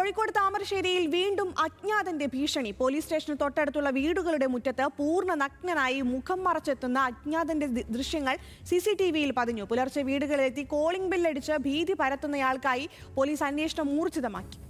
കോഴിക്കോട് താമരശ്ശേരിയിൽ വീണ്ടും അജ്ഞാതന്റെ ഭീഷണി. പോലീസ് സ്റ്റേഷന് തൊട്ടടുത്തുള്ള വീടുകളുടെ മുറ്റത്ത് പൂർണ്ണ നഗ്നനായി മുഖം മറച്ചെത്തുന്ന അജ്ഞാതന്റെ ദൃശ്യങ്ങൾ CCTVയിൽ പതിഞ്ഞു. പുലർച്ചെ വീടുകളിലെത്തി കോളിംഗ് ബെല്ലടിച്ച് ഭീതി പരത്തുന്നയാൾക്കായി പോലീസ് അന്വേഷണം ഊർജിതമാക്കി.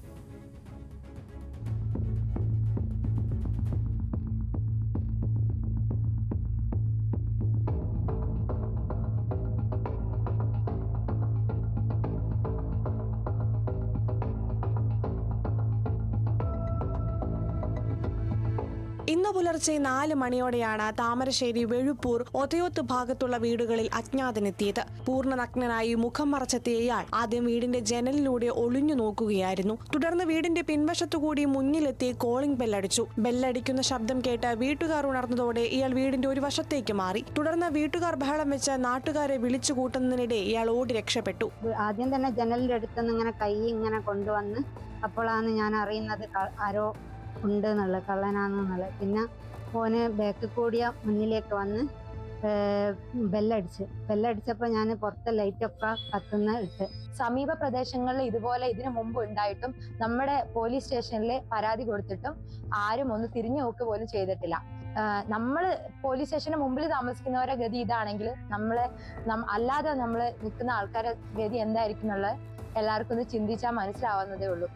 ഇന്ന് പുലർച്ചെ 4 മണിയോടെയാണ് താമരശ്ശേരി വെഴുപ്പൂർ ഒതയോത്ത് ഭാഗത്തുള്ള വീടുകളിൽ അജ്ഞാതനെത്തിയത്. പൂർണ്ണ നഗ്നനായി മുഖം മറച്ചെത്തിയ ഇയാൾ ആദ്യം വീടിന്റെ ജനലിലൂടെ ഒളിഞ്ഞു നോക്കുകയായിരുന്നു. തുടർന്ന് വീടിന്റെ പിൻവശത്തുകൂടി മുന്നിലെത്തി കോളിംഗ് ബെല്ലടിച്ചു. ബെല്ലടിക്കുന്ന ശബ്ദം കേട്ട് വീട്ടുകാർ ഉണർന്നതോടെ ഇയാൾ വീടിന്റെ ഒരു വശത്തേക്ക് മാറി. തുടർന്ന് വീട്ടുകാർ ബഹളം വെച്ച് നാട്ടുകാരെ വിളിച്ചു കൂട്ടുന്നതിനിടെ ഇയാൾ ഓടി രക്ഷപ്പെട്ടു. ആദ്യം തന്നെ ജനലിന്റെ അടുത്തുനിന്ന് ഇങ്ങനെ കൈ ഇങ്ങനെ കൊണ്ടുവന്ന് അപ്പോഴാണ് ഞാൻ അറിയുന്നത് ആരോ ഉണ്ട് എന്നുള്ളത്, കള്ളനാണെന്നുള്ളത്. പിന്നെ ഓന് ബാക്ക് കൂടിയ മുന്നിലേക്ക് വന്ന് ബെല്ലടിച്ചപ്പോൾ ഞാൻ പുറത്തെ ലൈറ്റൊക്കെ കത്തുന്ന ഇട്ട്. സമീപ പ്രദേശങ്ങളിൽ ഇതുപോലെ ഇതിനു മുമ്പ് ഉണ്ടായിട്ടും നമ്മുടെ പോലീസ് സ്റ്റേഷനിൽ പരാതി കൊടുത്തിട്ടും ആരും ഒന്ന് തിരിഞ്ഞു നോക്ക് പോലും ചെയ്തിട്ടില്ല. നമ്മള് പോലീസ് സ്റ്റേഷന് മുമ്പിൽ താമസിക്കുന്നവരുടെ ഗതി ഇതാണെങ്കിൽ അല്ലാതെ നമ്മൾ നിൽക്കുന്ന ആൾക്കാരുടെ ഗതി എന്തായിരിക്കും എന്നുള്ളത് എല്ലാവർക്കും ഒന്ന് ചിന്തിച്ചാൽ മനസ്സിലാവുന്നതേ ഉള്ളൂ.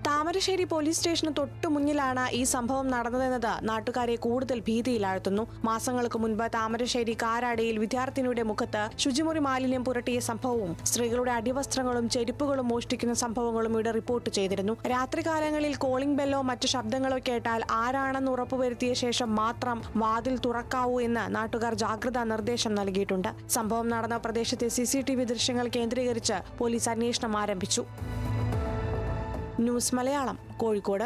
താമരശ്ശേരി പോലീസ് സ്റ്റേഷന് തൊട്ടു മുന്നിലാണ് ഈ സംഭവം നടന്നതെന്നത് നാട്ടുകാരെ കൂടുതൽ ഭീതിയിലാഴ്ത്തുന്നു. മാസങ്ങൾക്ക് മുൻപ് താമരശ്ശേരി കാരാടിയിൽ വിദ്യാർത്ഥിനിയുടെ മുഖത്ത് ശുചിമുറി മാലിന്യം പുരട്ടിയ സംഭവവും സ്ത്രീകളുടെ അടിവസ്ത്രങ്ങളും ചെരുപ്പുകളും മോഷ്ടിക്കുന്ന സംഭവങ്ങളും ഇവിടെ റിപ്പോർട്ട് ചെയ്തിരുന്നു. രാത്രികാലങ്ങളിൽ കോളിംഗ് ബെല്ലോ മറ്റു ശബ്ദങ്ങളോ കേട്ടാൽ ആരാണെന്ന് ഉറപ്പുവരുത്തിയ ശേഷം മാത്രം വാതിൽ തുറക്കാവൂ എന്ന് നാട്ടുകാർ ജാഗ്രതാ നിർദ്ദേശം നൽകിയിട്ടുണ്ട്. സംഭവം നടന്ന പ്രദേശത്തെ CCTV ദൃശ്യങ്ങൾ കേന്ദ്രീകരിച്ച് പോലീസ് അന്വേഷണം ആരംഭിച്ചു. ന്യൂസ് മലയാളം, കോഴിക്കോട്.